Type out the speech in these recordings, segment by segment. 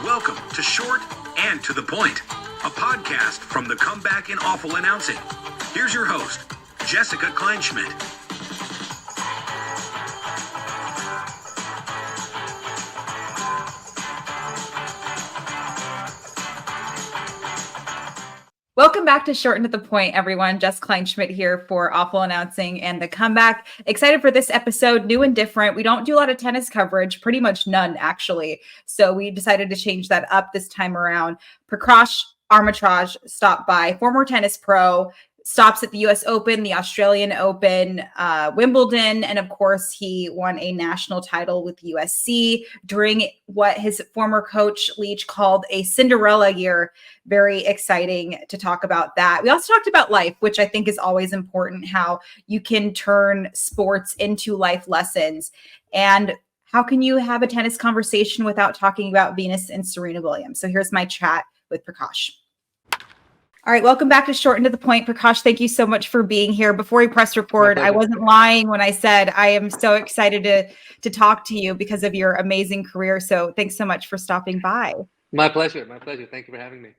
Welcome to Short and to the Point, a podcast from the Comeback in Awful Announcing. Here's your host, Jessica Kleinschmidt. Welcome back to Short and to the Point, everyone. Jess Kleinschmidt here for Awful Announcing and the Comeback. Excited for this episode, new and different. We don't do a lot of tennis coverage, pretty much none, actually. So we decided to change that up this time around. Prakash Amritraj stopped by, former tennis pro, stops at the US Open, the Australian Open, Wimbledon, and of course, he won a national title with USC during what his former coach Leach called a Cinderella year. Very exciting to talk about that. We also talked about life, which I think is always important, how you can turn sports into life lessons. And how can you have a tennis conversation without talking about Venus and Serena Williams? So here's my chat with Prakash. All right, welcome back to Short and to the Point. Prakash, thank you so much for being here. Before we press record, I wasn't lying when I said I am so excited to talk to you because of your amazing career. So thanks so much for stopping by. My pleasure. My pleasure. Thank you for having me.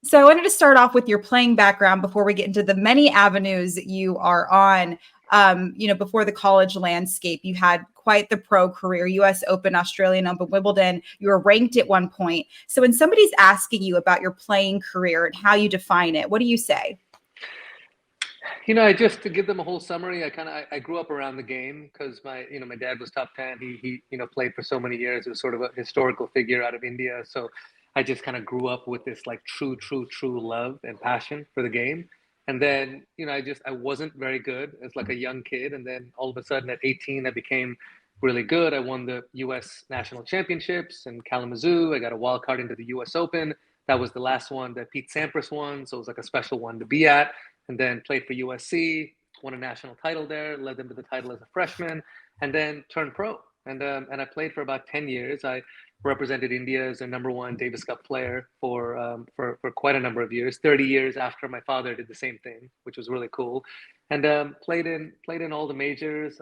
So I wanted to start off with your playing background before we get into the many avenues you are on. Before the college landscape, you had quite the pro career, US Open, Australian Open, Wimbledon. You were ranked at one point. So when somebody's asking you about your playing career and how you define it, what do you say? Just to give them a whole summary, I grew up around the game because my dad was top 10. He played for so many years. It was sort of a historical figure out of India. So I just kind of grew up with this like true love and passion for the game. And then, I wasn't very good as like a young kid. And then all of a sudden at 18, I became really good. I won the US national championships in Kalamazoo. I got a wild card into the US Open. That was the last one that Pete Sampras won. So it was like a special one to be at. And then played for USC, won a national title there, led them to the title as a freshman, and then turned pro. And I played for about 10 years. I represented India as a #1 Davis Cup player for quite a number of years, 30 years after my father did the same thing, which was really cool. And played in all the majors,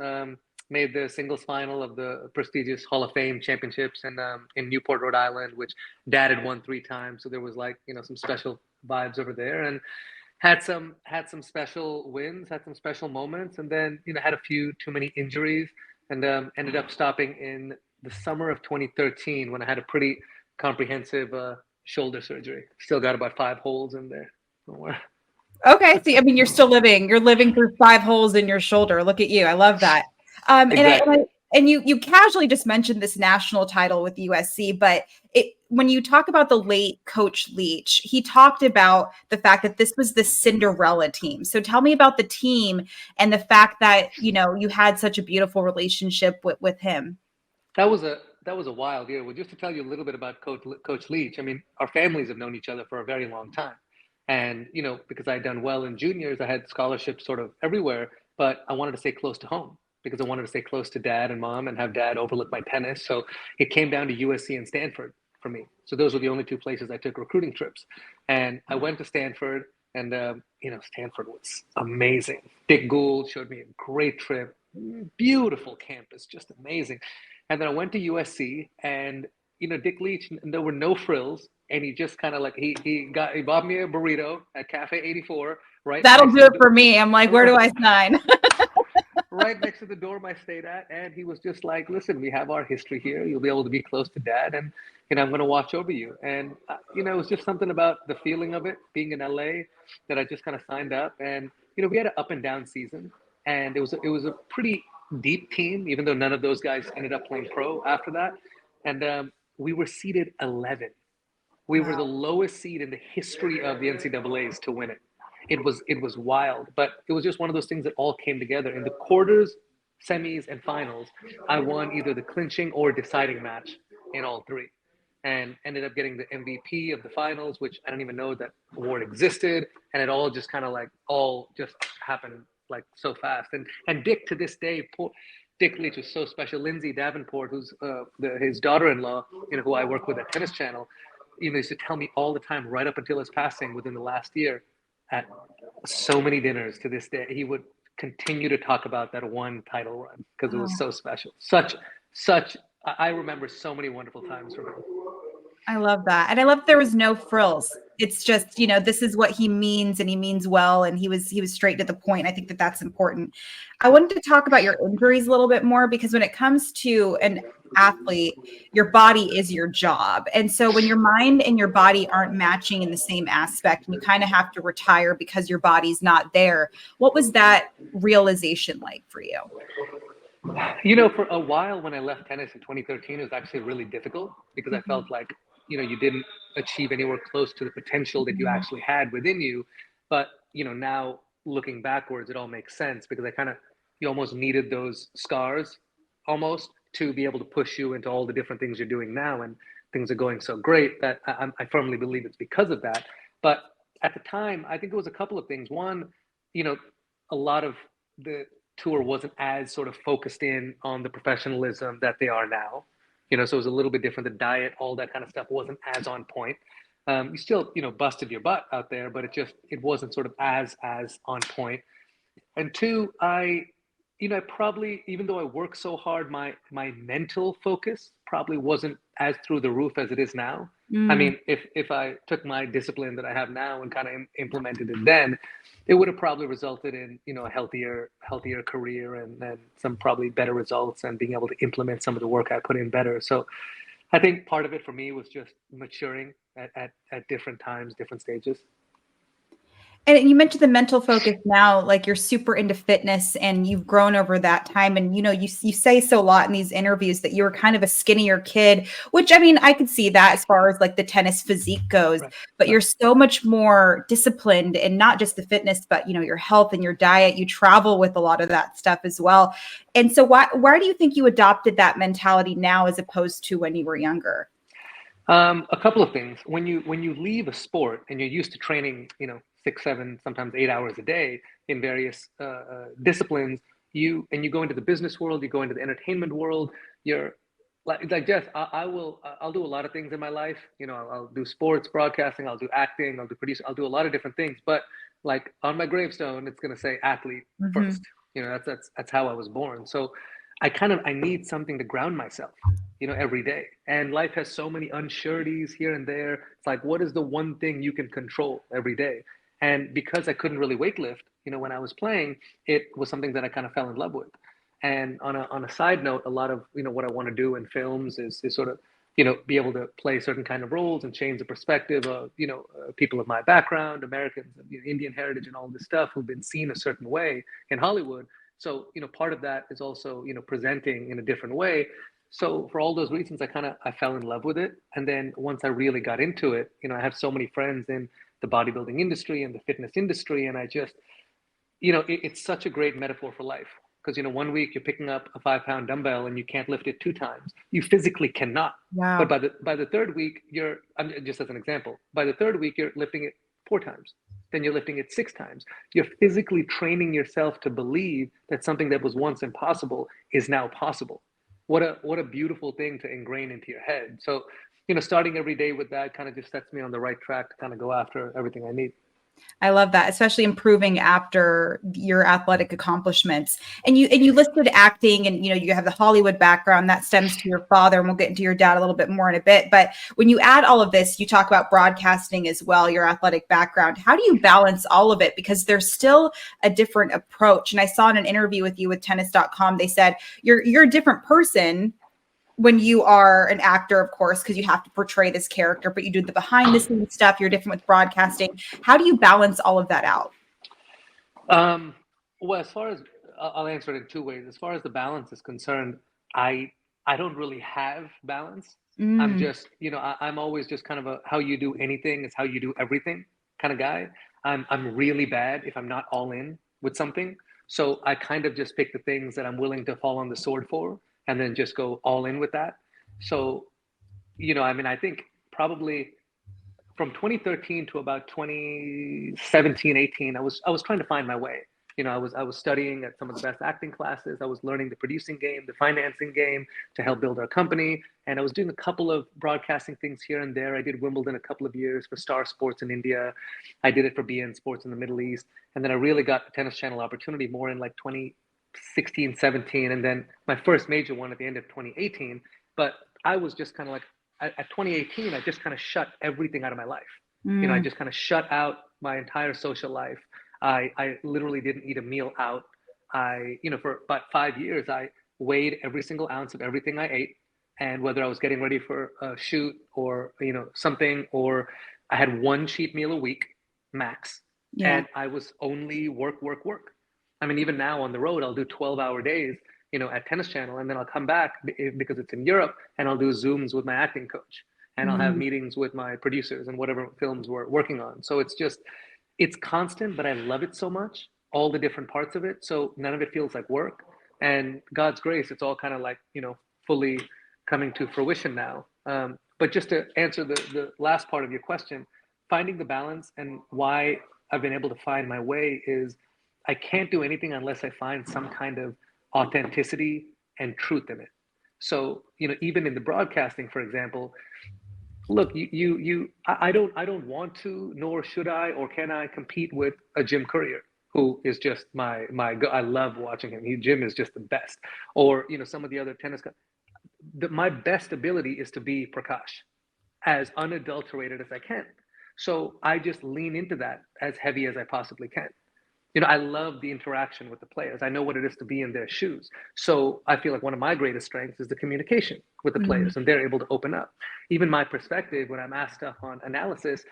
made the singles final of the prestigious Hall of Fame championships in Newport, Rhode Island, which Dad had won 3 times. So there was some special vibes over there, and had some special wins, had some special moments, and then had a few too many injuries, and ended up stopping in the summer of 2013 when I had a pretty comprehensive shoulder surgery. Still got about 5 holes in there somewhere. Okay, so you're still living. You're living through 5 holes in your shoulder. Look at you. I love that. Exactly. And you casually just mentioned this national title with USC, but when you talk about the late Coach Leach, he talked about the fact that this was the Cinderella team. So tell me about the team and the fact that, you had such a beautiful relationship with him. That was a wild year. Well, just to tell you a little bit about Coach Leach, our families have known each other for a very long time. And, because I had done well in juniors, I had scholarships sort of everywhere, but I wanted to stay close to home because I wanted to stay close to Dad and Mom and have Dad overlook my tennis. So it came down to USC and Stanford for me. So those were the only 2 places I took recruiting trips. And I went to Stanford, and, Stanford was amazing. Dick Gould showed me a great trip, beautiful campus, just amazing. And then I went to USC, and, Dick Leach, there were no frills. And he just kind of he bought me a burrito at Cafe 84. Right. That'll do it for me. I'm like, where do I sign? Right next to the dorm I stayed at. And he was just like, listen, we have our history here. You'll be able to be close to Dad. And, I'm going to watch over you. And, it was just something about the feeling of it being in LA that I just kind of signed up. And, we had an up and down season. And it was a pretty deep team, even though none of those guys ended up playing pro after that. And we were seeded 11. We were the lowest seed in the history of the NCAAs to win it. It was wild, but it was just one of those things that all came together. In the quarters, semis, and finals, I won either the clinching or deciding match in all 3, and ended up getting the MVP of the finals, which I didn't even know that award existed, and it all just kind of all just happened so fast. And Dick, to this day, Dick Leach was so special. Lindsay Davenport, who's his daughter-in-law, who I work with at Tennis Channel, used to tell me all the time, right up until his passing within the last year, at so many dinners to this day, he would continue to talk about that one title run because it was so special. I remember so many wonderful times from him. I love that. And I love there was no frills. It's just, this is what he means and he means well. And he was straight to the point. I think that that's important. I wanted to talk about your injuries a little bit more because when it comes to an athlete, your body is your job. And so when your mind and your body aren't matching in the same aspect and you kind of have to retire because your body's not there, what was that realization like for you? For a while when I left tennis in 2013, it was actually really difficult because I felt like, you didn't achieve anywhere close to the potential that you actually had within you. But, now looking backwards, it all makes sense because you almost needed those scars almost to be able to push you into all the different things you're doing now. And things are going so great that I firmly believe it's because of that. But at the time, I think it was a couple of things. One, a lot of the tour wasn't as sort of focused in on the professionalism that they are now. So it was a little bit different. The diet, all that kind of stuff wasn't as on point. You still, busted your butt out there, but it wasn't sort of as on point. And two, I probably, even though I work so hard, my mental focus probably wasn't as through the roof as it is now. I mean, if I took my discipline that I have now and kind of implemented it then, it would have probably resulted in, a healthier career and some probably better results and being able to implement some of the work I put in better. So I think part of it for me was just maturing at different times, different stages. And you mentioned the mental focus now, like you're super into fitness and you've grown over that time. And, you say so a lot in these interviews that you were kind of a skinnier kid, which I mean, I could see that as far as like the tennis physique goes, Right. But you're so much more disciplined and not just the fitness, but, your health and your diet, you travel with a lot of that stuff as well. And so why do you think you adopted that mentality now as opposed to when you were younger? A couple of things. When you leave a sport and you're used to training, 6, 7, sometimes 8 hours a day in various disciplines, you go into the business world, you go into the entertainment world. You're like Jess. I'll do a lot of things in my life. I'll do sports broadcasting, I'll do acting, I'll do producing, I'll do a lot of different things. But like on my gravestone, it's gonna say athlete first. That's how I was born. So I need something to ground myself, every day. And life has so many unsureties here and there. It's like, what is the one thing you can control every day? And because I couldn't really weightlift, when I was playing, it was something that I kind of fell in love with. And on a side note, a lot of, what I want to do in films is sort of, be able to play certain kind of roles and change the perspective of, people of my background, Americans, Indian heritage and all this stuff who've been seen a certain way in Hollywood. So, part of that is also, presenting in a different way. So for all those reasons, I fell in love with it. And then once I really got into it, I have so many friends in the bodybuilding industry and the fitness industry. And I just, it's such a great metaphor for life. Because, one week you're picking up a 5-pound dumbbell and you can't lift it 2 times. You physically cannot. Wow. But by the third week, just as an example, by the third week, you're lifting it 4 times. Then you're lifting it 6 times. You're physically training yourself to believe that something that was once impossible is now possible. What a beautiful thing to ingrain into your head. So, starting every day with that kind of just sets me on the right track to kind of go after everything I need. I love that, especially improving after your athletic accomplishments. And you listed acting and, you have the Hollywood background that stems to your father, and we'll get into your dad a little bit more in a bit. But when you add all of this, you talk about broadcasting as well, your athletic background. How do you balance all of it? Because there's still a different approach. And I saw in an interview with you with tennis.com, they said you're a different person when you are an actor, of course, because you have to portray this character, but you do the behind the scenes stuff. You're different with broadcasting. How do you balance all of that out? Well, as far as I'll answer it in 2 ways. As far as the balance is concerned, I don't really have balance. I'm just, I'm always just kind of a how you do anything is how you do everything kind of guy. I'm really bad if I'm not all in with something. So I kind of just pick the things that I'm willing to fall on the sword for, and then just go all in with that. So, I think probably from 2013 to about 2017, 18, I was trying to find my way. I was studying at some of the best acting classes. I was learning the producing game, the financing game to help build our company. And I was doing a couple of broadcasting things here and there. I did Wimbledon a couple of years for Star Sports in India. I did it for BN Sports in the Middle East. And then I really got the Tennis Channel opportunity more in like 2016, 17, and then my first major one at the end of 2018. But I was just kind of like, at 2018, I just kind of shut everything out of my life. I just kind of shut out my entire social life. I literally didn't eat a meal out. For about 5 years, I weighed every single ounce of everything I ate. And whether I was getting ready for a shoot or, something, or I had one cheat meal a week max. Yeah. And I was only work. I mean, even now on the road, I'll do 12-hour days, at Tennis Channel. And then I'll come back because it's in Europe, and I'll do Zooms with my acting coach. And I'll have meetings with my producers and whatever films we're working on. So it's constant, but I love it so much, all the different parts of it. So none of it feels like work. And God's grace, it's all kind of like, fully coming to fruition now. But just to answer the last part of your question, finding the balance and why I've been able to find my way is I can't do anything unless I find some kind of authenticity and truth in it. So, even in the broadcasting, for example, look, I don't want to, nor should I, or can I compete with a Jim Courier, who is just I love watching him. Jim is just the best. Or, some of the other tennis guys. My best ability is to be Prakash, as unadulterated as I can. So I just lean into that as heavy as I possibly can. I love the interaction with the players. I know what it is to be in their shoes. So I feel like one of my greatest strengths is the communication with the players, and they're able to open up. Even my perspective when I'm asked stuff on analysis,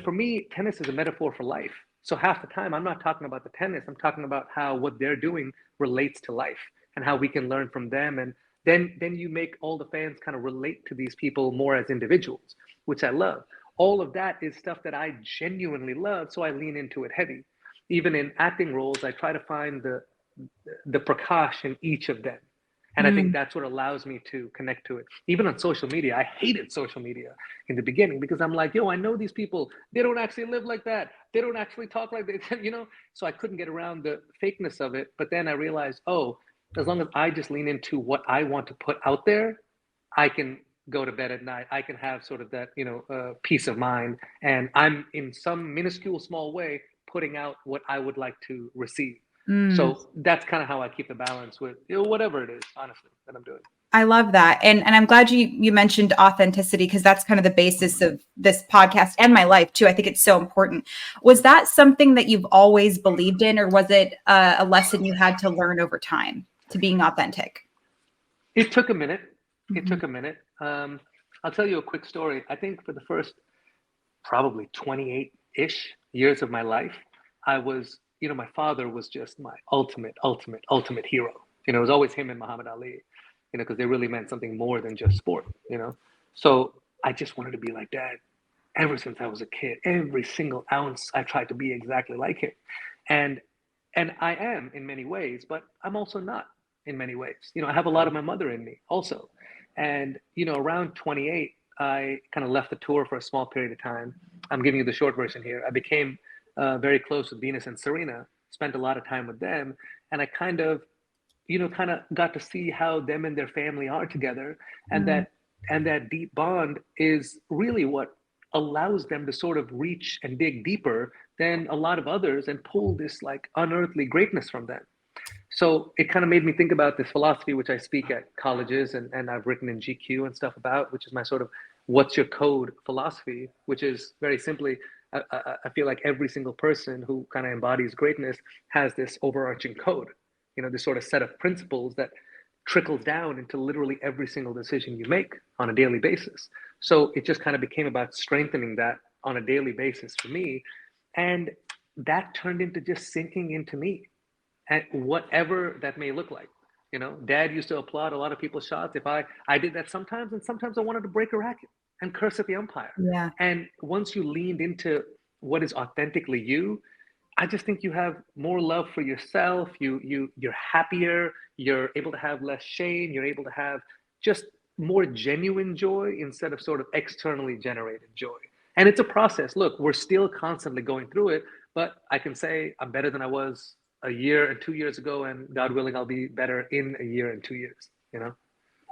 for me, tennis is a metaphor for life. So half the time I'm not talking about the tennis. I'm talking about how what they're doing relates to life and how we can learn from them. And then you make all the fans kind of relate to these people more as individuals, which I love. All of that is stuff that I genuinely love. So I lean into it heavy. Even in acting roles, I try to find the Prakash in each of them. And I think that's what allows me to connect to it. Even on social media, I hated social media in the beginning because I'm like, I know these people, they don't actually live like that. They don't actually talk like that, So I couldn't get around the fakeness of it. But then I realized, as long as I just lean into what I want to put out there, I can go to bed at night. I can have sort of that, peace of mind. And I'm in some minuscule small way putting out what I would like to receive. So that's kind of how I keep the balance with whatever it is, honestly, that I'm doing. I love that. And I'm glad you mentioned authenticity, because that's kind of the basis of this podcast and my life too. I think it's so important. Was that something that you've always believed in, or was it a lesson you had to learn over time to being authentic? It took a minute. I'll tell you a quick story. I think for the first probably 28-ish years of my life, I was, my father was just my ultimate hero. It was always him and Muhammad Ali, because they really meant something more than just sport, So I just wanted to be like Dad. Ever since I was a kid, every single ounce I tried to be exactly like him. And I am in many ways, but I'm also not in many ways. I have a lot of my mother in me also. And, around 28, I kind of left the tour for a small period of time. I'm giving you the short version here. I became very close with Venus and Serena, spent a lot of time with them. And I kind of got to see how them and their family are together. And that deep bond is really what allows them to sort of reach and dig deeper than a lot of others and pull this like unearthly greatness from them. So it kind of made me think about this philosophy, which I speak at colleges and I've written in GQ and stuff about, which is my sort of what's your code philosophy, which is very simply, I feel like every single person who kind of embodies greatness has this overarching code, this sort of set of principles that trickles down into literally every single decision you make on a daily basis. So it just kind of became about strengthening that on a daily basis for me. And that turned into just sinking into me. And whatever that may look like, Dad used to applaud a lot of people's shots. If I did that sometimes, and sometimes I wanted to break a racket and curse at the umpire. Yeah. And once you leaned into what is authentically you, I just think you have more love for yourself. You're happier. You're able to have less shame. You're able to have just more genuine joy instead of sort of externally generated joy. And it's a process. Look, we're still constantly going through it, but I can say I'm better than I was a year and 2 years ago, and God willing, I'll be better in a year and 2 years,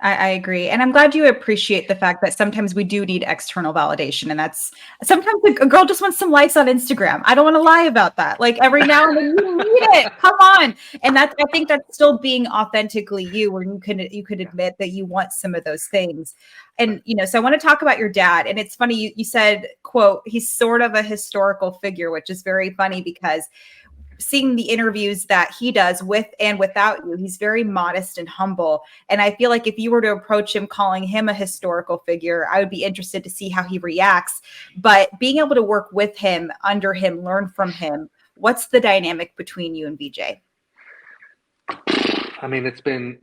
I agree. And I'm glad you appreciate the fact that sometimes we do need external validation. And that's sometimes a girl just wants some likes on Instagram. I don't want to lie about that. Like every now and then you need it. Come on. And that's, I think that's still being authentically you, where you could admit that you want some of those things. And, so I want to talk about your dad. And it's funny, you said, quote, he's sort of a historical figure, which is very funny because seeing the interviews that he does with and without you, he's very modest and humble. And I feel like if you were to approach him calling him a historical figure, I would be interested to see how he reacts. But being able to work with him, under him, learn from him, what's the dynamic between you and Vijay? I mean, it's been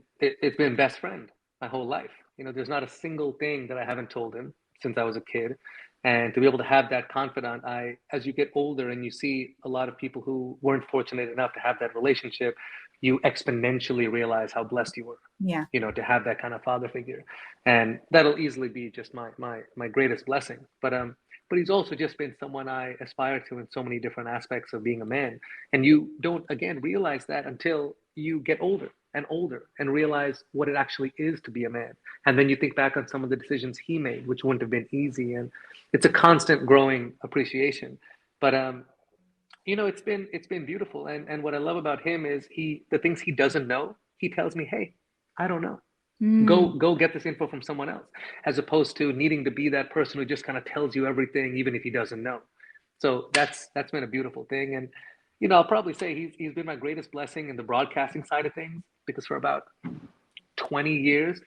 best friend my whole life. There's not a single thing that I haven't told him since I was a kid. And to be able to have that confidant, as you get older and you see a lot of people who weren't fortunate enough to have that relationship, you exponentially realize how blessed you were. Yeah. To have that kind of father figure, and that'll easily be just my greatest blessing. But he's also just been someone I aspire to in so many different aspects of being a man. And you don't again realize that until you get older and realize what it actually is to be a man. And then you think back on some of the decisions he made, which wouldn't have been easy. And it's a constant growing appreciation. But it's been beautiful. And what I love about him is the things he doesn't know, he tells me, hey, I don't know. Go get this info from someone else, as opposed to needing to be that person who just kind of tells you everything, even if he doesn't know. So that's been a beautiful thing. And I'll probably say he's been my greatest blessing in the broadcasting side of things, because for about 20 years,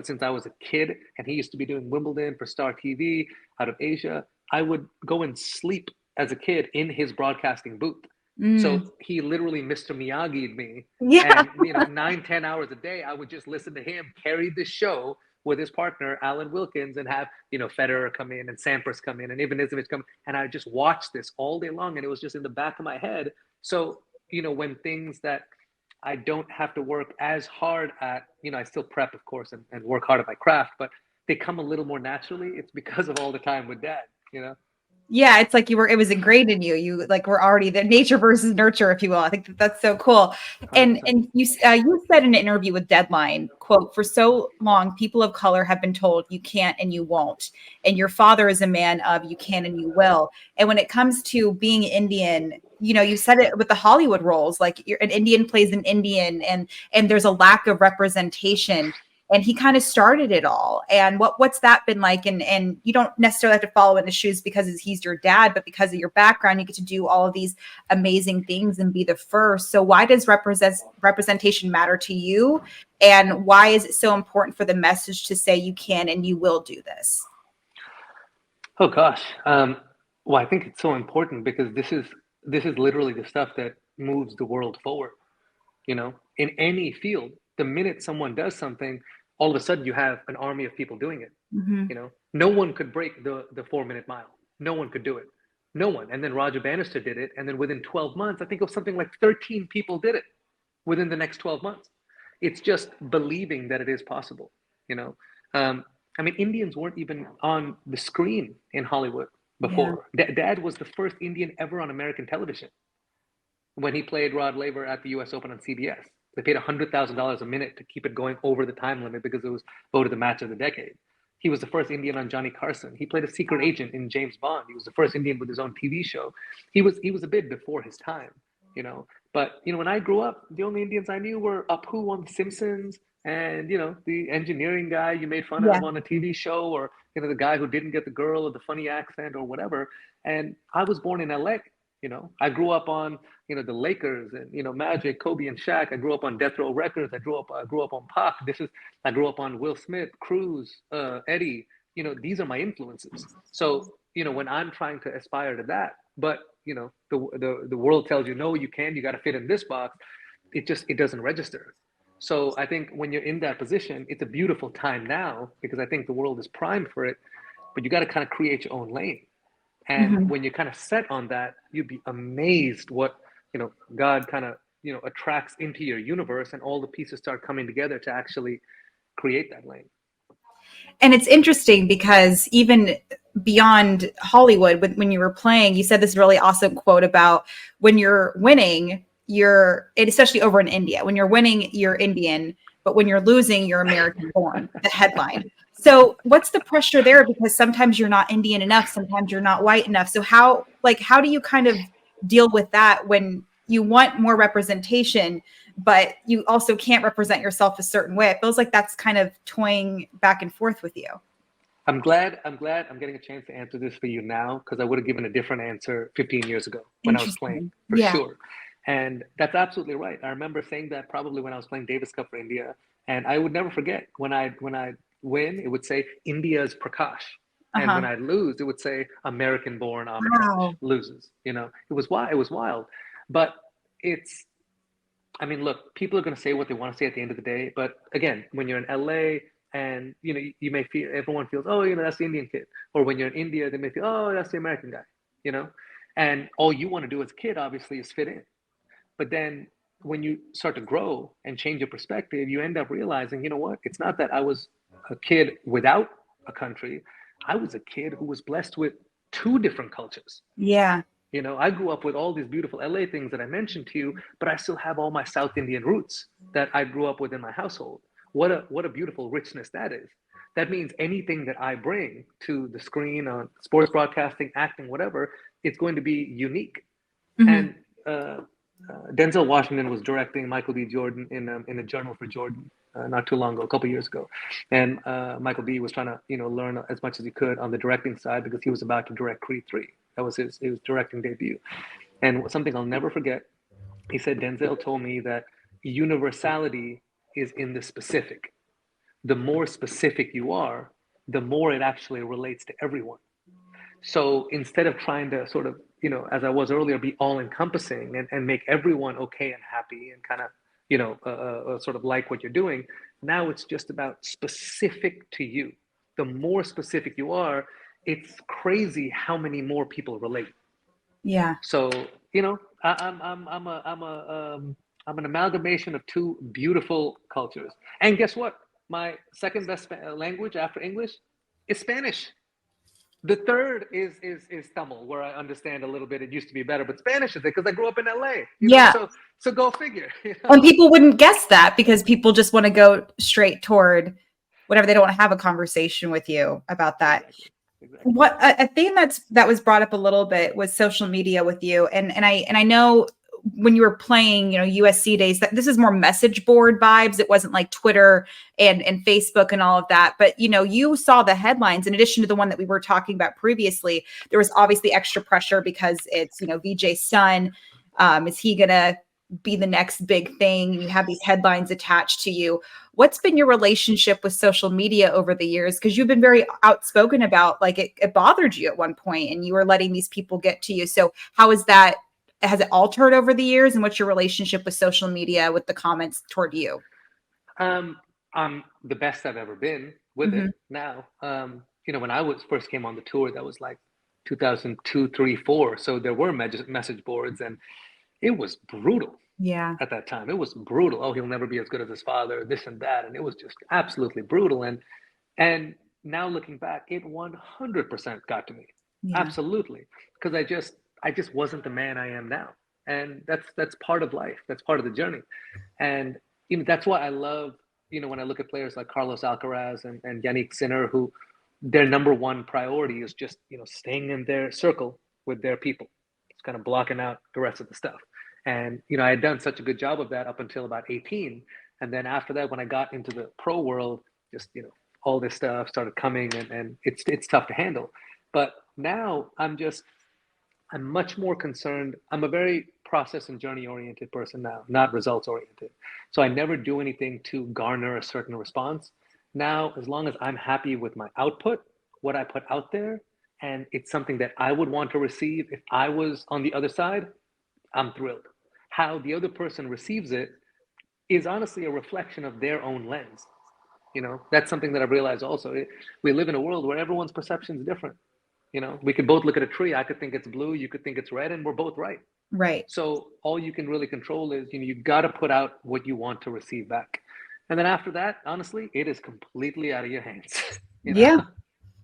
since I was a kid, and he used to be doing Wimbledon for Star TV out of Asia, I would go and sleep as a kid in his broadcasting booth. So he literally Mr. Miyagi'd me. Yeah. And 9-10 hours a day, I would just listen to him carry the show with his partner, Alan Wilkins, and have, Federer come in and Sampras come in and Ivanisevic come. And I just watched this all day long, and it was just in the back of my head. So, when things that I don't have to work as hard at, I still prep, of course, and work hard at my craft, but they come a little more naturally. It's because of all the time with Dad, Yeah, it's like it was ingrained in you. You like were already there, nature versus nurture, if you will. I think that's so cool. 100%. And you said in an interview with Deadline, quote, "For so long, people of color have been told you can't and you won't. And your father is a man of you can and you will." And when it comes to being Indian, you said it with the Hollywood roles, like an Indian plays an Indian, and there's a lack of representation. And he kind of started it all. And what's that been like? And you don't necessarily have to follow in his shoes because he's your dad, but because of your background, you get to do all of these amazing things and be the first. So why does representation matter to you? And why is it so important for the message to say you can and you will do this? Oh gosh. Well, I think it's so important because this is literally the stuff that moves the world forward. In any field, the minute someone does something, all of a sudden you have an army of people doing it. No one could break the 4-minute mile. No one could do it. No one. And then Roger Bannister did it. And then within 12 months, I think it was something like 13 people did it within the next 12 months. It's just believing that it is possible. Indians weren't even on the screen in Hollywood before. Yeah. Dad was the first Indian ever on American television when he played Rod Laver at the US Open on CBS. They paid $100,000 a minute to keep it going over the time limit because it was voted the match of the decade. He was the first Indian on Johnny Carson. He played a secret agent in James Bond. He was the first Indian with his own TV show. He was a bit before his time, But, when I grew up, the only Indians I knew were Apu on The Simpsons and, the engineering guy you made fun of on a TV show, or, the guy who didn't get the girl or the funny accent or whatever. And I was born in LA. I grew up on, the Lakers and, Magic, Kobe and Shaq. I grew up on Death Row Records. I grew up on Pac. I grew up on Will Smith, Cruz, Eddie. These are my influences. So, when I'm trying to aspire to that, but, the world tells you, no, you can't, you got to fit in this box. It doesn't register. So I think when you're in that position, it's a beautiful time now because I think the world is primed for it, but you got to kind of create your own lane. And when you're kind of set on that, you'd be amazed what, God kind of, attracts into your universe, and all the pieces start coming together to actually create that lane. And it's interesting because even beyond Hollywood, when you were playing, you said this really awesome quote about when you're winning, especially over in India, when you're winning, you're Indian. but when you're losing, you're American born, the headline. So what's the pressure there? Because sometimes you're not Indian enough, sometimes you're not white enough. So how do you kind of deal with that when you want more representation, but you also can't represent yourself a certain way? It feels like that's kind of toying back and forth with you. I'm glad I'm getting a chance to answer this for you now, because I would have given a different answer 15 years ago when I was playing, for sure. And that's absolutely right. I remember saying that probably when I was playing Davis Cup for India, and I would never forget when I win, it would say India's Prakash, and when I lose, it would say American-born Amritraj loses. You know, it was wild, but I mean, look, people are going to say what they want to say at the end of the day, but again, when you're in LA. And you know, you may feel, everyone feels, oh, you know, that's the Indian kid. Or when you're in India, they may feel, oh, that's the American guy. You know, and all you want to do as a kid, obviously, is fit in. But then when you start to grow and change your perspective, you end up realizing, you know what? It's not that I was a kid without a country. I was a kid who was blessed with two different cultures. Yeah. You know, I grew up with all these beautiful LA things that I mentioned to you, but I still have all my South Indian roots that I grew up with in my household. What a beautiful richness that is. That means anything that I bring to the screen on sports broadcasting, acting, whatever, it's going to be unique. And Denzel Washington was directing Michael B. Jordan in a Journal for Jordan not too long ago, a couple of years ago. And Michael B. was trying to, you know, learn as much as he could on the directing side, because he was about to direct Creed 3. That was his directing debut. And something I'll never forget, he said, Denzel told me that universality is in the specific. The more specific you are, the more it actually relates to everyone. So instead of trying to sort of, you know, as I was earlier, be all encompassing and make everyone okay and happy and kind of, you know, sort of like what you're doing, now it's just about specific to you. The more specific you are, it's crazy how many more people relate. Yeah. So, you know, I'm an amalgamation of two beautiful cultures. And guess what? My second best language after English is Spanish. The third is Tamil, where I understand a little bit. It used to be better, but Spanish is it because I grew up in LA. Yeah. So go figure. You know? And people wouldn't guess that because people just want to go straight toward whatever. They don't want to have a conversation with you about that. Exactly. What a theme that was brought up a little bit was social media with you, and I know when you were playing, you know, USC days, that this is more message board vibes. It wasn't like Twitter and Facebook and all of that. But, you know, you saw the headlines in addition to the one that we were talking about previously. There was obviously extra pressure because it's, you know, Vijay's son. Is he going to be the next big thing? You have these headlines attached to you. What's been your relationship with social media over the years? Because you've been very outspoken about, like, it bothered you at one point and you were letting these people get to you. So how is that? Has it altered over the years, and what's your relationship with social media, with the comments toward you? I'm the best I've ever been with it now. You know, when I first came on the tour, that was like 2002, 3, 4. So there were message boards, and it was brutal. Yeah. At that time, it was brutal. Oh, he'll never be as good as his father, this and that, and it was just absolutely brutal. And now looking back, it 100% got to me. Yeah. Absolutely, because I just wasn't the man I am now. And that's part of life. That's part of the journey. And, you know, that's why I love, you know, when I look at players like Carlos Alcaraz and Yannick Sinner, who their number one priority is just, you know, staying in their circle with their people. It's kind of blocking out the rest of the stuff. And, you know, I had done such a good job of that up until about 18. And then after that, when I got into the pro world, just, you know, all this stuff started coming and it's tough to handle. But now I'm much more concerned. I'm a very process and journey oriented person now, not results oriented. So I never do anything to garner a certain response. Now, as long as I'm happy with my output, what I put out there, and it's something that I would want to receive if I was on the other side, I'm thrilled. How the other person receives it is honestly a reflection of their own lens. You know, that's something that I've realized also. We live in a world where everyone's perception is different. You know, we could both look at a tree. I could think it's blue. You could think it's red, and we're both right. Right. So all you can really control is, you know, you got to put out what you want to receive back. And then after that, honestly, it is completely out of your hands. You know? Yeah.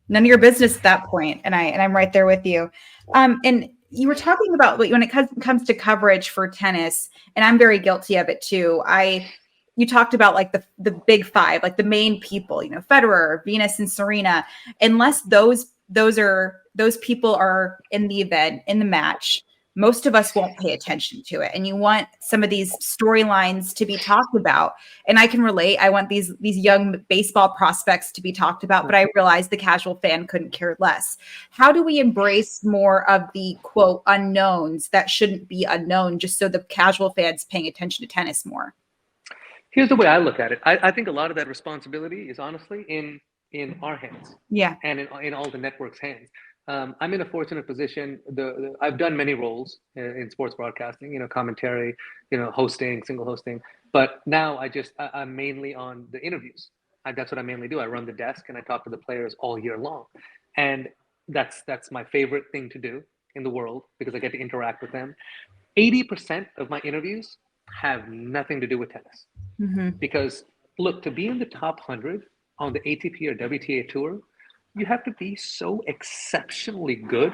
None of your business at that point. And I'm right there with you. And you were talking about when it comes to coverage for tennis, and I'm very guilty of it too. you talked about like the big five, like the main people, you know, Federer, Venus and Serena, unless those people are in the event, in the match, most of us won't pay attention to it. And you want some of these storylines to be talked about. And I can relate. I want these young baseball prospects to be talked about, but I realized the casual fan couldn't care less. How do we embrace more of the quote unknowns that shouldn't be unknown, just so the casual fans paying attention to tennis more? Here's the way I look at it. I think a lot of that responsibility is honestly in our hands. Yeah. And in all the networks' hands. I'm in a fortunate position. I've done many roles in sports broadcasting, you know, commentary, you know, hosting, single hosting. But now I'm mainly on the interviews. That's what I mainly do. I run the desk and I talk to the players all year long. And that's my favorite thing to do in the world because I get to interact with them. 80% of my interviews have nothing to do with tennis. Mm-hmm. Because look, to be in the top 100 on the ATP or WTA tour, you have to be so exceptionally good.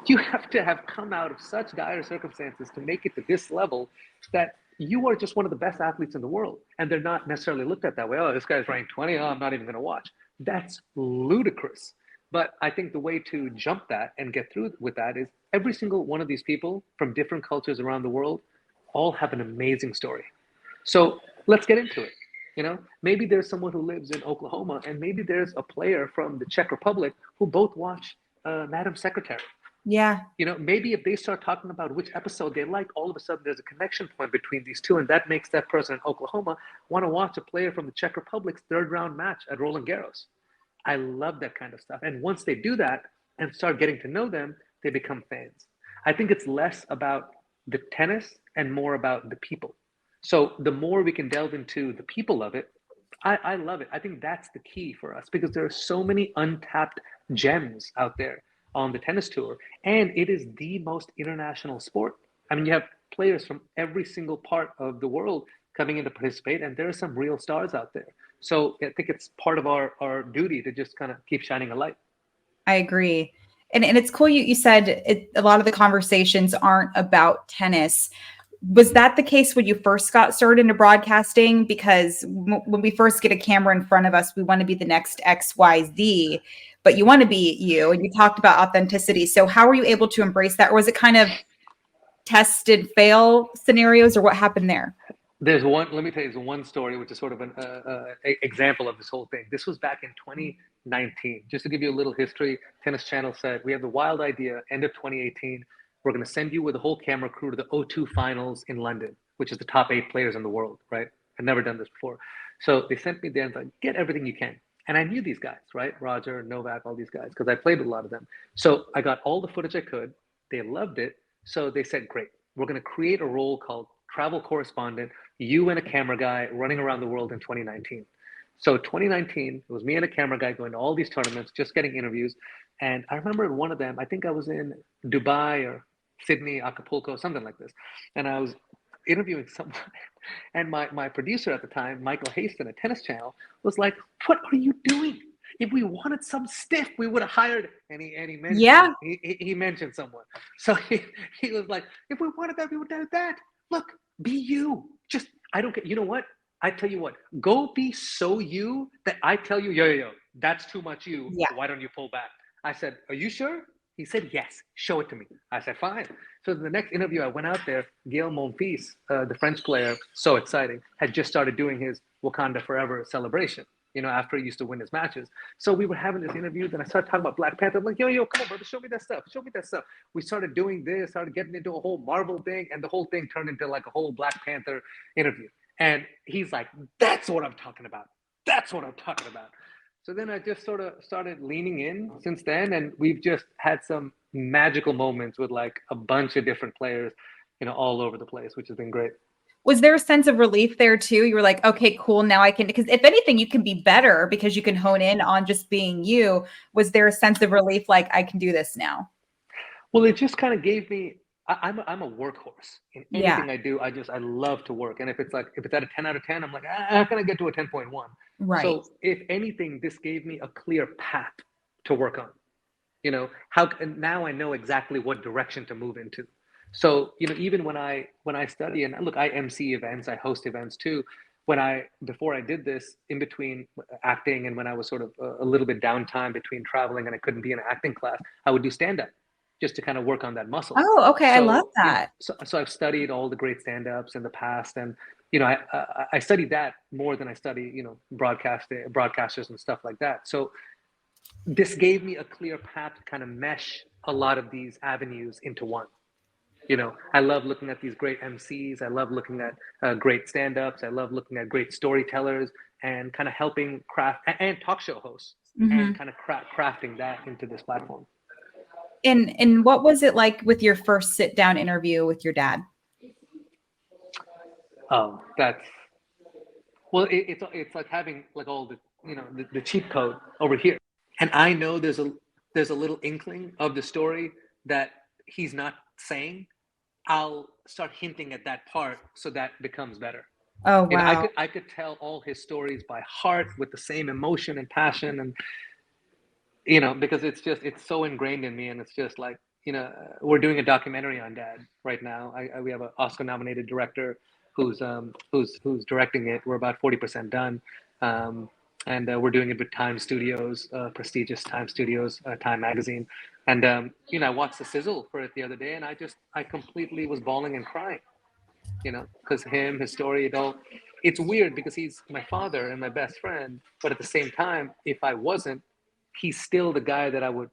You have to have come out of such dire circumstances to make it to this level that you are just one of the best athletes in the world. And they're not necessarily looked at that way. Oh, this guy's ranked 20. Oh, I'm not even going to watch. That's ludicrous. But I think the way to jump that and get through with that is every single one of these people from different cultures around the world all have an amazing story. So let's get into it. You know, maybe there's someone who lives in Oklahoma, and maybe there's a player from the Czech Republic who both watch Madam Secretary. Yeah. You know, maybe if they start talking about which episode they like, all of a sudden there's a connection point between these two, and that makes that person in Oklahoma want to watch a player from the Czech Republic's third round match at Roland Garros. I love that kind of stuff. And once they do that and start getting to know them, they become fans. I think it's less about the tennis and more about the people. So the more we can delve into the people of it, I love it. I think that's the key for us because there are so many untapped gems out there on the tennis tour, and it is the most international sport. I mean, you have players from every single part of the world coming in to participate, and there are some real stars out there. So I think it's part of our duty to just kind of keep shining a light. I agree. And it's cool you said a lot of the conversations aren't about tennis. Was that the case when you first got started into broadcasting? Because when we first get a camera in front of us, we want to be the next XYZ, but you want to be you. And you talked about authenticity. So how were you able to embrace that? Or was it kind of test and fail scenarios, or what happened there? There's one, let me tell you, there's one story, which is sort of an example of this whole thing. This was back in 2019. Just to give you a little history, Tennis Channel said, we have the wild idea, end of 2018, we're going to send you with a whole camera crew to the O2 finals in London, which is the top 8 players in the world, right? I've never done this before. So they sent me there and like, get everything you can. And I knew these guys, right? Roger, Novak, all these guys, because I played with a lot of them. So I got all the footage I could. They loved it. So they said, great, we're going to create a role called travel correspondent, you and a camera guy running around the world in 2019. So 2019, it was me and a camera guy going to all these tournaments, just getting interviews. And I remember in one of them, I think I was in Dubai or Sydney, Acapulco, something like this. And I was interviewing someone. And my producer at the time, Michael Haston at Tennis Channel, was like, what are you doing? If we wanted some stiff, we would have hired. And he mentioned, he mentioned someone. So he was like, if we wanted that, we would have done that. Look, be you. Just, I don't get, you know what? I tell you what, go be so you that I tell you, yo, that's too much you. Yeah. Why don't you pull back? I said, are you sure? He said, yes, show it to me. I said, fine. So the next interview, I went out there, Gael Monfils, the French player, so exciting, had just started doing his Wakanda Forever celebration, you know, after he used to win his matches. So we were having this interview, then I started talking about Black Panther. I'm like, yo, come on, brother, show me that stuff. We started doing this, started getting into a whole Marvel thing, and the whole thing turned into like a whole Black Panther interview. And he's like, that's what I'm talking about. So then I just sort of started leaning in since then, and we've just had some magical moments with like a bunch of different players, you know, all over the place, which has been great. Was there a sense of relief there too? You were like, okay, cool. Now I can, because if anything, you can be better because you can hone in on just being you. Was there a sense of relief? Like, I can do this now? Well, it just kind of gave me, I'm a workhorse in anything I do. I love to work. And if it's at a 10 out of 10, I'm like, how can I get to a 10.1? Right. So if anything, this gave me a clear path to work on, you know, and now I know exactly what direction to move into. So, you know, even when I study, and look, I MC events, I host events too. before I did this, in between acting and when I was sort of a little bit downtime between traveling and I couldn't be in an acting class, I would do stand-up just to kind of work on that muscle. Oh, okay. I love that. So I've studied all the great stand-ups in the past, and I studied that more than I study broadcasters and stuff like that. So this gave me a clear path to kind of mesh a lot of these avenues into one. I love looking at these great MCs. I love looking at great stand-ups. I love looking at great storytellers and kind of helping craft and talk show hosts and kind of crafting that into this platform. And what was it like with your first sit-down interview with your dad? Oh, it's like having like all the cheat code over here. And I know there's a little inkling of the story that he's not saying. I'll start hinting at that part so that becomes better. Oh, wow. I could tell all his stories by heart with the same emotion and passion, and because it's so ingrained in me, and it's just like, we're doing a documentary on Dad right now. We have an Oscar-nominated director who's directing it. We're about 40% done, and we're doing it with Time Studios, prestigious Time Studios, Time Magazine. And I watched the sizzle for it the other day, and I completely was bawling and crying, because his story, it's weird because he's my father and my best friend, but at the same time, if I wasn't, he's still the guy that I would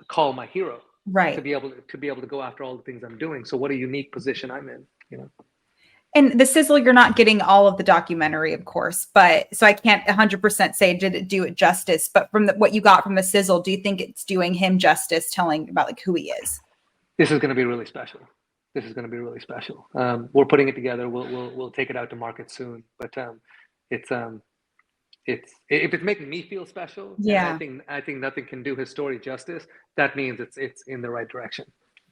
call my hero, right? To be able to go after all the things I'm doing. So what a unique position I'm in, And the sizzle, you're not getting all of the documentary, of course, but so I can't 100% say did it do it justice. But from what you got from the sizzle, do you think it's doing him justice, telling about like who he is? This is going to be really special. We're putting it together. We'll take it out to market soon. But it's if it's making me feel special, yeah, I think nothing can do his story justice. That means it's in the right direction.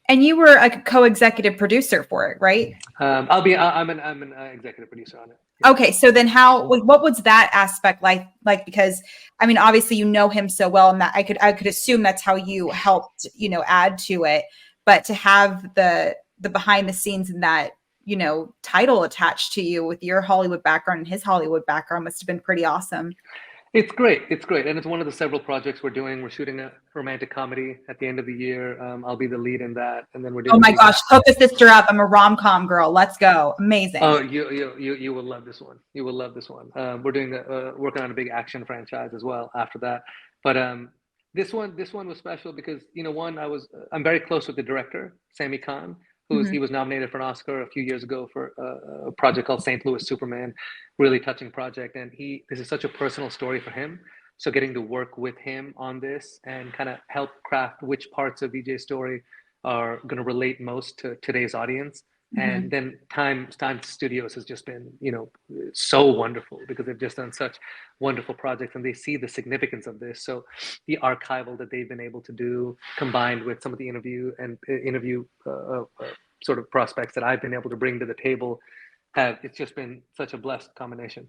And you were a co-executive producer for it, right? I'm an executive producer on it. Yeah. Okay, so then what was that aspect like? Because I mean, obviously you know him so well, and that I could assume that's how you helped, add to it. But to have the behind the scenes and that, title attached to you with your Hollywood background and his Hollywood background must have been pretty awesome. It's great. And it's one of the several projects we're doing. We're shooting a romantic comedy at the end of the year. I'll be the lead in that. And then we're doing. Oh my gosh, hook a sister up. I'm a rom-com girl. Let's go. Amazing. Oh, you will love this one. You will love this one. We're doing working on a big action franchise as well after that. But this one was special because, I'm very close with the director, Sami Khan. He was nominated for an Oscar a few years ago for a project called St. Louis Superman, really touching project. And this is such a personal story for him. So getting to work with him on this and kind of help craft which parts of Vijay's story are going to relate most to today's audience. And then Time Studios has just been, so wonderful because they've just done such wonderful projects and they see the significance of this. So the archival that they've been able to do, combined with some of the interview sort of prospects that I've been able to bring to the table, it's just been such a blessed combination.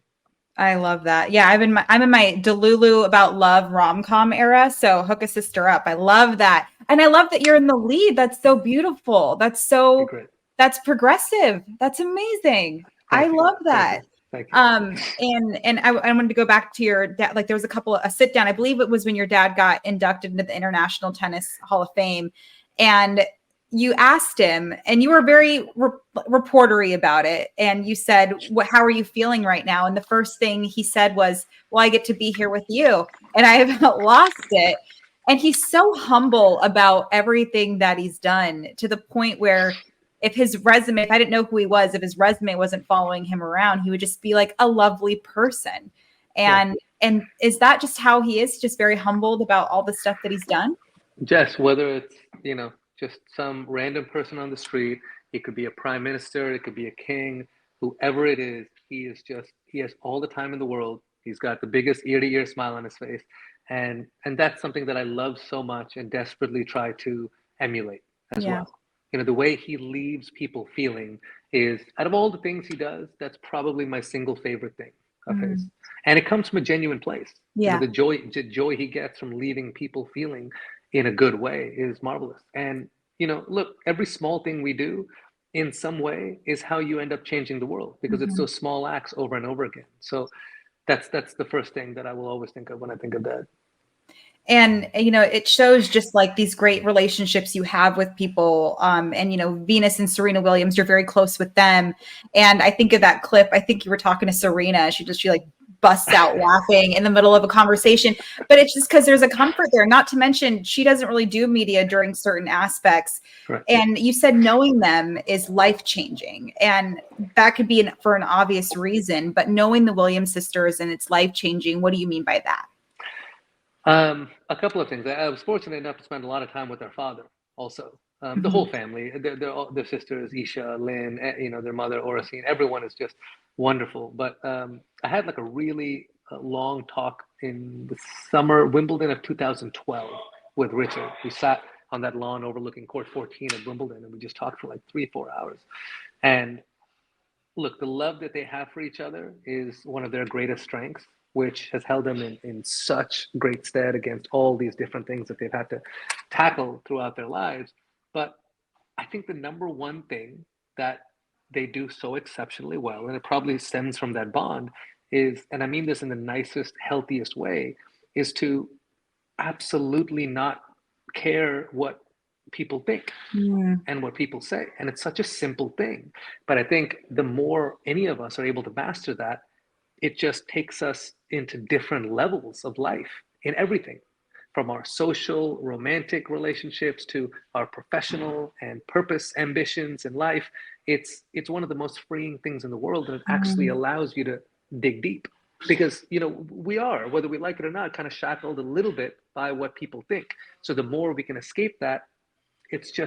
I love that. Yeah, I'm in my Delulu about love rom-com era. So hook a sister up. I love that, and I love that you're in the lead. That's so beautiful. That's so. Great. That's progressive. That's amazing. I love that. Thank you. And I wanted to go back to your dad. Like there was a sit down. I believe it was when your dad got inducted into the International Tennis Hall of Fame, and you asked him, and you were very reportery about it. And you said, how are you feeling right now? And the first thing he said was, well, I get to be here with you. And I have lost it. And he's so humble about everything that he's done to the point where if I didn't know who he was, if his resume wasn't following him around, he would just be like a lovely person. And is that just how he is? Just very humbled about all the stuff that he's done? Jess, whether it's, just some random person on the street, it could be a prime minister, it could be a king, whoever it is, he has all the time in the world. He's got the biggest ear-to-ear smile on his face. And that's something that I love so much and desperately try to emulate as well. The way he leaves people feeling is, out of all the things he does, that's probably my single favorite thing of his. And it comes from a genuine place. Yeah. The joy he gets from leaving people feeling in a good way is marvelous. And, look, every small thing we do in some way is how you end up changing the world, because it's those small acts over and over again. So that's the first thing that I will always think of when I think of dad. And, it shows just like these great relationships you have with people. And, Venus and Serena Williams, you're very close with them. And I think of that clip. I think you were talking to Serena. She like busts out laughing in the middle of a conversation, but it's just because there's a comfort there, not to mention she doesn't really do media during certain aspects. Correct. And you said knowing them is life-changing, and that could be for an obvious reason, but knowing the Williams sisters and it's life-changing, what do you mean by that? A couple of things. I was fortunate enough to spend a lot of time with their father also. The whole family, their sisters, Isha, Lynn, their mother, Oracine, everyone is just wonderful. But I had like a really long talk in the summer, Wimbledon of 2012 with Richard. We sat on that lawn overlooking court 14 at Wimbledon, and we just talked for like 3-4 hours. And look, the love that they have for each other is one of their greatest strengths, which has held them in such great stead against all these different things that they've had to tackle throughout their lives. But I think the number one thing that they do so exceptionally well, and it probably stems from that bond, is, and I mean this in the nicest, healthiest way, is to absolutely not care what people think and what people say. And it's such a simple thing. But I think the more any of us are able to master that, it just takes us into different levels of life in everything, from our social, romantic relationships to our professional and purpose ambitions in life. It's one of the most freeing things in the world, and it actually allows you to dig deep, because we are, whether we like it or not, kind of shackled a little bit by what people think. So the more we can escape that, it's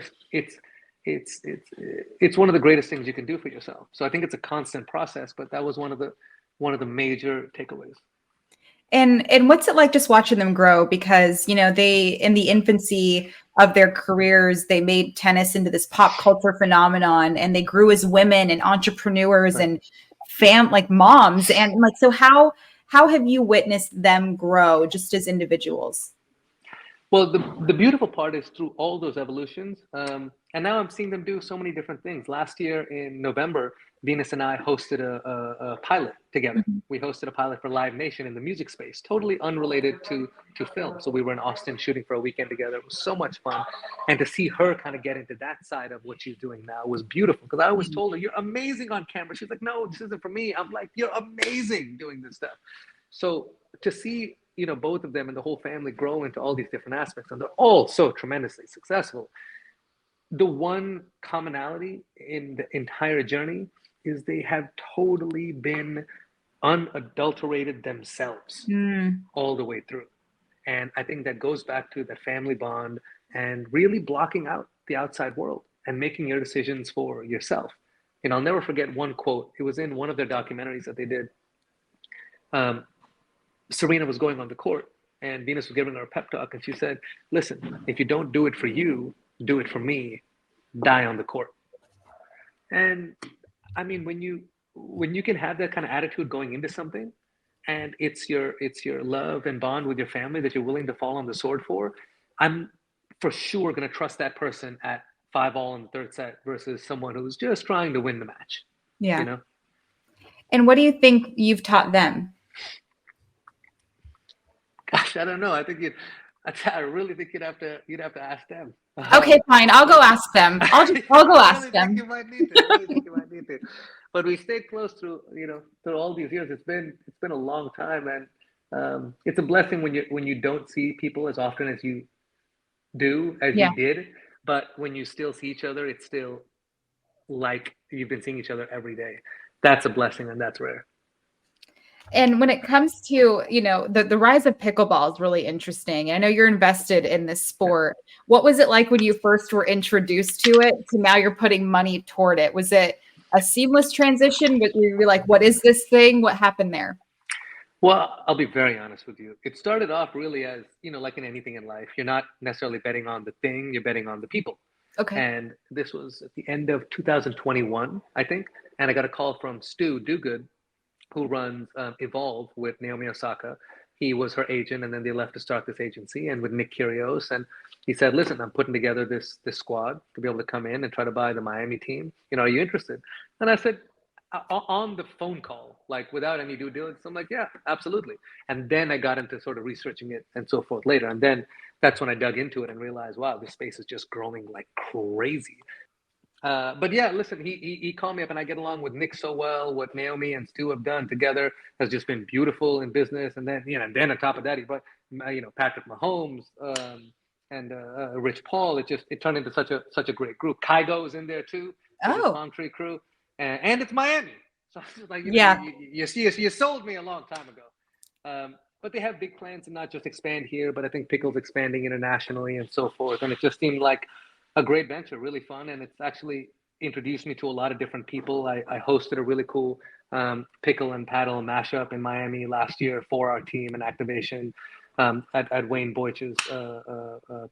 one of the greatest things you can do for yourself. So I think it's a constant process, but that was one of the major takeaways. And what's it like just watching them grow? Because, they, in the infancy of their careers, they made tennis into this pop culture phenomenon, and they grew as women and entrepreneurs and like moms. And like, so how have you witnessed them grow just as individuals? Well, the beautiful part is through all those evolutions, and now I'm seeing them do so many different things. Last year in November, Venus and I hosted a pilot together. We hosted a pilot for Live Nation in the music space, totally unrelated to film. So we were in Austin shooting for a weekend together. It was so much fun. And to see her kind of get into that side of what she's doing now was beautiful, because I always told her, "You're amazing on camera." She's like, "No, this isn't for me." I'm like, "You're amazing doing this stuff." So to see both of them and the whole family grow into all these different aspects, and they're all so tremendously successful. The one commonality in the entire journey is they have totally been unadulterated themselves all the way through. And I think that goes back to that family bond and really blocking out the outside world and making your decisions for yourself. I'll never forget one quote. It was in one of their documentaries that they did. Serena was going on the court, and Venus was giving her a pep talk, and she said, "Listen, if you don't do it for you, do it for me. Die on the court." And I mean, when you can have that kind of attitude going into something, and it's your love and bond with your family that you're willing to fall on the sword for, I'm for sure going to trust that person at 5-all in the third set versus someone who's just trying to win the match. Yeah. And what do you think you've taught them? Gosh, I don't know. I really think you'd have to ask them. Okay, fine. I'll go ask them. I'll go ask them. You might need to. I really think you might need to. But we stayed close through all these years. It's been a long time, and it's a blessing when you don't see people as often as you do, you did. But when you still see each other, it's still like you've been seeing each other every day. That's a blessing, and that's rare. And when it comes to, the rise of pickleball is really interesting. I know you're invested in this sport. What was it like when you first were introduced to it to now you're putting money toward it? Was it a seamless transition? But you were like, what is this thing? What happened there? Well, I'll be very honest with you. It started off really as, like in anything in life, you're not necessarily betting on the thing, you're betting on the people. Okay. And this was at the end of 2021, I think. And I got a call from Stu Duguid, who runs Evolve with Naomi Osaka. he was her agent, and then they left to start this agency, and with Nick Kyrgios. And he said, listen, I'm putting together this squad to be able to come in and try to buy the Miami team. Are you interested? And I said, on the phone call, like without any due diligence, I'm like, yeah, absolutely. And then I got into sort of researching it and so forth later. And then that's when I dug into it and realized, wow, this space is just growing like crazy. But yeah, listen, he called me up, and I get along with Nick so well. What Naomi and Stu have done together has just been beautiful in business. And then, then on top of that, he brought, Patrick Mahomes and Rich Paul. It turned into such a great group. Kygo's in there too. Palm Tree crew. And it's Miami. So it's like, you sold me a long time ago. But they have big plans to not just expand here, but I think Pickle's expanding internationally and so forth. And it just seemed like a great venture, really fun. And it's actually introduced me to a lot of different people. I hosted a really cool pickle and paddle mashup in Miami last year for our team and activation at Wayne Boych's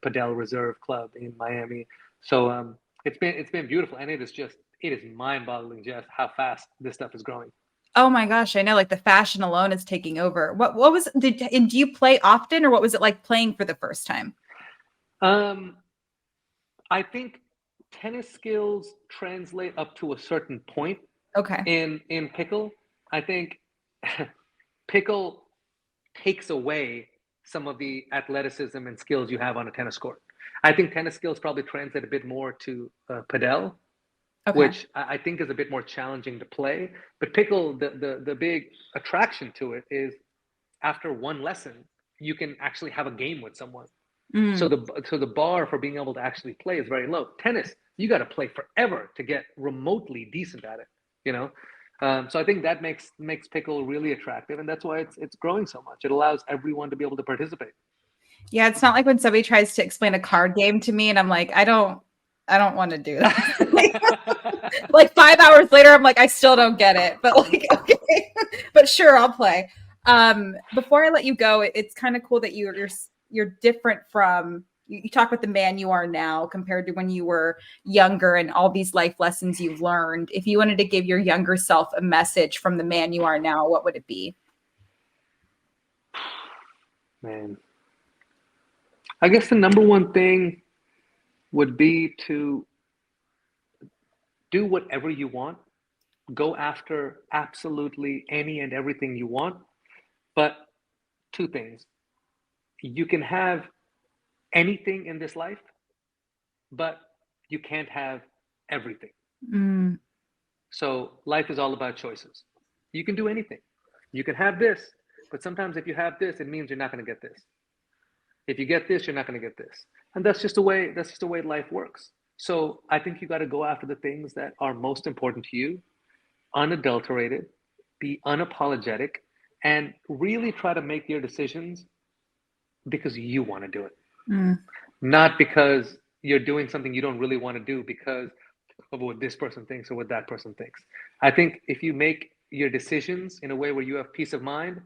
Padel Reserve Club in Miami. So it's been beautiful. And it is mind-boggling, Jess, how fast this stuff is growing. Oh my gosh, I know, like the fashion alone is taking over. What was and do you play often, or what was it like playing for the first time? I think tennis skills translate up to a certain point. Okay. In pickle, I think pickle takes away some of the athleticism and skills you have on a tennis court. I think tennis skills probably translate a bit more to padel. Okay. Which I think is a bit more challenging to play. But pickle, the big attraction to it is after one lesson, you can actually have a game with someone. So the bar for being able to actually play is very low. Tennis, you got to play forever to get remotely decent at it. So I think that makes pickle really attractive, and that's why it's growing so much. It allows everyone to be able to participate. Yeah, it's not like when somebody tries to explain a card game to me, and I'm like, I don't want to do that. Like 5 hours later, I'm like, I still don't get it, but like, okay, but sure, I'll play. Before I let you go, it's kind of cool that you're different from, you talk about the man you are now compared to when you were younger and all these life lessons you've learned. If you wanted to give your younger self a message from the man you are now, what would it be? Man, I guess the number one thing would be to do whatever you want. Go after absolutely any and everything you want. But two things. You can have anything in this life, but you can't have everything. So life is all about choices. You can do anything. You can have this, but sometimes if you have this, it means you're not going to get this. If you get this, you're not going to get this. And that's just the way life works. So I think you got to go after the things that are most important to you, unadulterated, be unapologetic, and really try to make your decisions because you want to do it. Not because you're doing something you don't really want to do because of what this person thinks or what that person thinks. I think if you make your decisions in a way where you have peace of mind,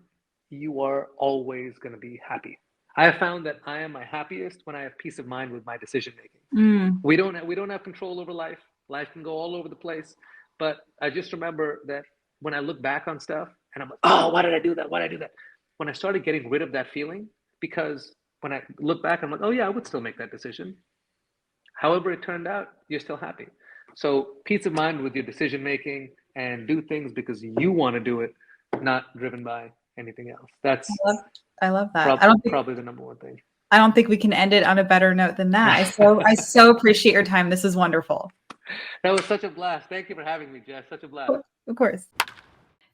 you are always going to be happy. I have found that I am my happiest when I have peace of mind with my decision making. We don't have control over life. Life can go all over the place. But I just remember that when I look back on stuff and I'm like, oh, why did I do that? Why did I do that? When I started getting rid of that feeling, because when I look back, I'm like, oh yeah, I would still make that decision. However it turned out, you're still happy. So peace of mind with your decision making and do things because you want to do it, not driven by anything else. That's I love that. Probably the number one thing. I don't think we can end it on a better note than that. I so appreciate your time. This is wonderful. That was such a blast. Thank you for having me, Jess. Such a blast. Of course.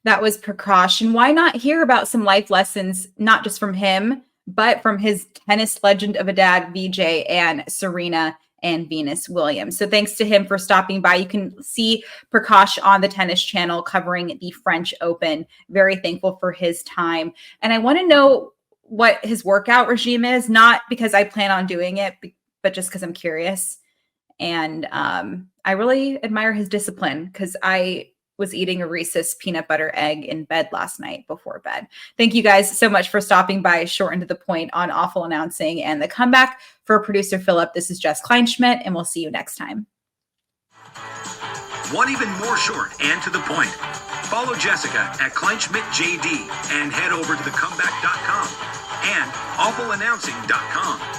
That was Prakash. And why not hear about some life lessons, not just from him, but from his tennis legend of a dad, Vijay and Serena and Venus Williams. So thanks to him for stopping by. You can see Prakash on the Tennis Channel covering the French Open. Very thankful for his time. And I want to know what his workout regime is, not because I plan on doing it, but just because I'm curious. And I really admire his discipline because I was eating a Reese's peanut butter egg in bed last night before bed. Thank you guys so much for stopping by Short and to the Point on Awful Announcing and the Comeback. For producer Philip, this is Jess Kleinschmidt, and we'll see you next time. Want even more short and to the point? Follow Jessica at KleinschmidtJD and head over to thecomeback.com and awfulannouncing.com.